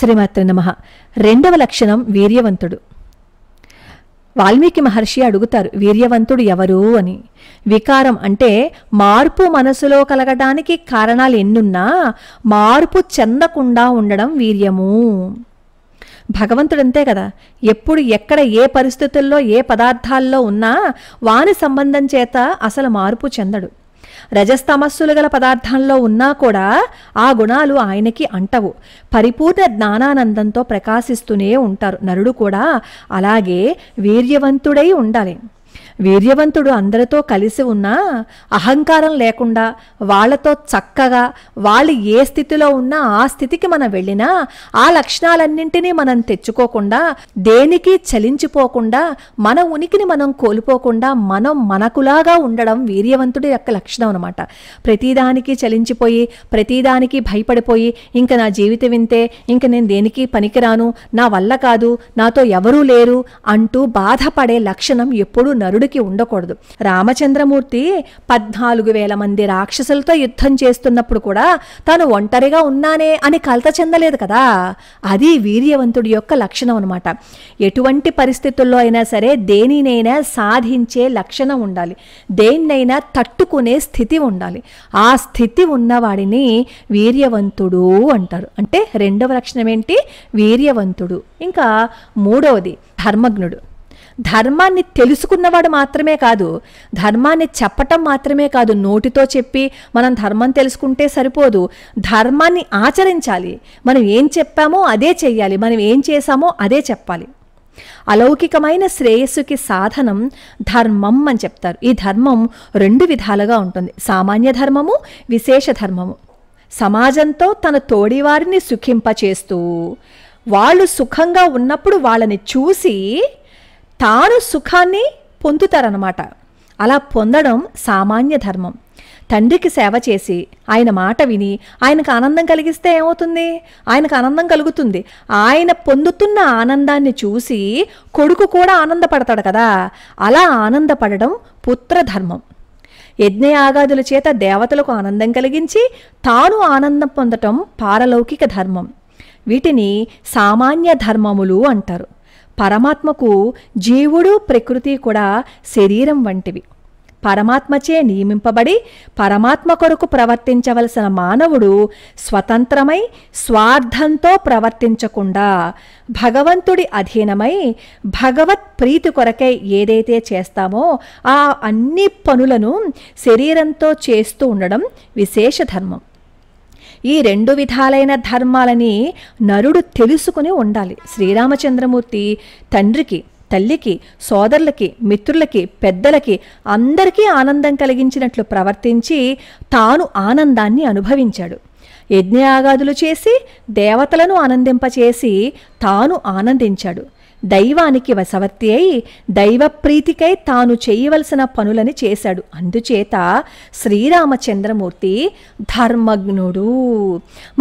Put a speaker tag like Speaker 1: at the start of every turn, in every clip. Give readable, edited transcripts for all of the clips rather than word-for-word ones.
Speaker 1: శ్రీమాత్రే నమః. రెండవ లక్షణం వీర్యవంతుడు. వాల్మీకి మహర్షి అడుగుతారు, వీర్యవంతుడు ఎవరు అని. వికారం అంటే మార్పు మనసులో కలగడానికి కారణాలు ఎన్నున్నా మార్పు చెందకుండా ఉండడం వీర్యము. భగవంతుడంతే కదా, ఎప్పుడు ఎక్కడ ఏ పరిస్థితుల్లో ఏ పదార్థాల్లో ఉన్నా వాని సంబంధం చేత అసలు మార్పు చెందడు. రజస్తమస్సులు గల పదార్థంలో ఉన్నా కూడా ఆ గుణాలు ఆయనకి అంటవు. పరిపూర్ణ జ్ఞానానందంతో ప్రకాశిస్తూనే ఉంటారు. నరుడు కూడా అలాగే వీర్యవంతుడై ఉండాలి. వీర్యవంతుడు అందరితో కలిసి ఉన్నా అహంకారం లేకుండా వాళ్ళతో చక్కగా వాళ్ళు ఏ స్థితిలో ఉన్నా ఆ స్థితికి మనం వెళ్ళినా ఆ లక్షణాలన్నింటినీ మనం తెచ్చుకోకుండా దేనికి చలించిపోకుండా మన ఉనికిని మనం కోల్పోకుండా మనం మనకులాగా ఉండడం వీర్యవంతుడి యొక్క లక్షణం అనమాట. ప్రతిదానికి చలించిపోయి ప్రతిదానికి భయపడిపోయి ఇంక నా జీవితం వింతే, ఇంక నేను దేనికి పనికిరాను, నా వల్ల కాదు, నాతో ఎవరూ లేరు అంటూ బాధపడే లక్షణం ఎప్పుడూ నరుడికి ఉండకూడదు. రామచంద్రమూర్తి 14,000 మంది రాక్షసులతో యుద్ధం చేస్తున్నప్పుడు కూడా తాను ఒంటరిగా ఉన్నానే అని కలత చెందలేదు కదా. అది వీర్యవంతుడి యొక్క లక్షణం అనమాట. ఎటువంటి పరిస్థితుల్లో అయినా సరే దేనినైనా సాధించే లక్షణం ఉండాలి, దేన్నైనా తట్టుకునే స్థితి ఉండాలి. ఆ స్థితి ఉన్నవాడిని వీర్యవంతుడు అంటారు. అంటే రెండవ లక్షణం ఏంటి? వీర్యవంతుడు. ఇంకా మూడవది ధర్మజ్ఞుడు. ధర్మాన్ని తెలుసుకున్నవాడు మాత్రమే కాదు, ధర్మాన్ని చెప్పటం మాత్రమే కాదు, నోటితో చెప్పి మనం ధర్మం తెలుసుకుంటే సరిపోదు, ధర్మాన్ని ఆచరించాలి. మనం ఏం చెప్పామో అదే చెయ్యాలి, మనం ఏం చేశామో అదే చెప్పాలి. అలౌకికమైన శ్రేయస్సుకి సాధనం ధర్మం అని చెప్తారు. ఈ ధర్మం 2 విధాలుగా ఉంటుంది, సామాన్య ధర్మము, విశేష ధర్మము. సమాజంతో తన తోడివారిని సుఖింపచేస్తూ వాళ్ళు సుఖంగా ఉన్నప్పుడు వాళ్ళని చూసి తాను సుఖాన్ని పొందుతారన్నమాట. అలా పొందడం సామాన్య ధర్మం. తండ్రికి సేవ చేసి ఆయన మాట విని ఆయనకు ఆనందం కలిగిస్తే ఏమవుతుంది? ఆయనకు ఆనందం కలుగుతుంది. ఆయన పొందుతున్న ఆనందాన్ని చూసి కొడుకు కూడా ఆనందపడతాడు కదా. అలా ఆనందపడడం పుత్రధర్మం. యజ్ఞయాగాదుల చేత దేవతలకు ఆనందం కలిగించి తాను ఆనందం పొందటం పారలౌకిక ధర్మం. వీటిని సామాన్య ధర్మములు అంటారు. పరమాత్మకు జీవుడు ప్రకృతి కూడా శరీరం వంటివి. పరమాత్మచే నియమింపబడి పరమాత్మ కొరకు ప్రవర్తించవలసిన మానవుడు స్వతంత్రమై స్వార్థంతో ప్రవర్తించకుండా భగవంతుడి అధీనమై భగవత్ ప్రీతి కొరకై ఏదైతే చేస్తామో ఆ అన్ని పనులను శరీరంతో చేస్తూ ఉండడం విశేష ధర్మం. ఈ 2 విధాలైన ధర్మాలని నరుడు తెలుసుకుని ఉండాలి. శ్రీరామచంద్రమూర్తి తండ్రికి, తల్లికి, సోదరులకి, మిత్రులకి, పెద్దలకి అందరికీ ఆనందం కలిగించినట్లు ప్రవర్తించి తాను ఆనందాన్ని అనుభవించాడు. యజ్ఞయాగాదులు చేసి దేవతలను ఆనందింపచేసి తాను ఆనందించాడు. దైవానికి వశవర్తి అయి దైవప్రీతికై తాను చేయవలసిన పనులని చేశాడు. అందుచేత శ్రీరామచంద్రమూర్తి ధర్మజ్ఞుడు.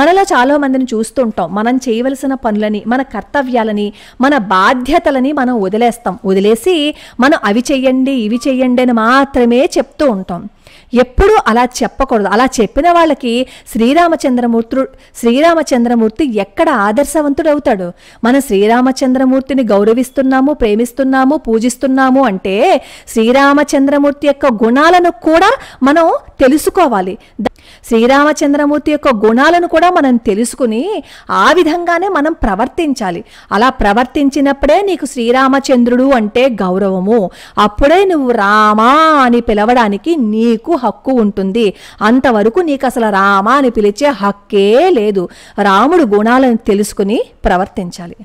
Speaker 1: మనలో చాలామందిని చూస్తుంటాం, మనం చేయవలసిన పనులని, మన కర్తవ్యాలని, మన బాధ్యతలని మనం వదిలేసి మనం అవి చెయ్యండి ఇవి చెయ్యండి అని మాత్రమే చెప్తూ ఉంటాం. ఎప్పుడూ అలా చెప్పకూడదు. అలా చెప్పిన వాళ్ళకి శ్రీరామచంద్రమూర్తి ఎక్కడ ఆదర్శవంతుడు అవుతాడు? మన శ్రీరామచంద్రమూర్తిని గౌరవిస్తున్నాము, ప్రేమిస్తున్నాము, పూజిస్తున్నాము అంటే శ్రీరామచంద్రమూర్తి యొక్క గుణాలను కూడా మనం తెలుసుకోవాలి. శ్రీరామచంద్రమూర్తి యొక్క గుణాలను కూడా మనం తెలుసుకుని ఆ విధంగానే మనం ప్రవర్తించాలి. అలా ప్రవర్తించినప్పుడే నీకు శ్రీరామచంద్రుడు అంటే గౌరవము. అప్పుడే నువ్వు రామా అని పిలవడానికి నీకు హక్కు ఉంటుంది. అంతవరకు నీకు అసలు రామా అని పిలిచే హక్కే లేదు. రాముడు గుణాలను తెలుసుకుని ప్రవర్తించాలి.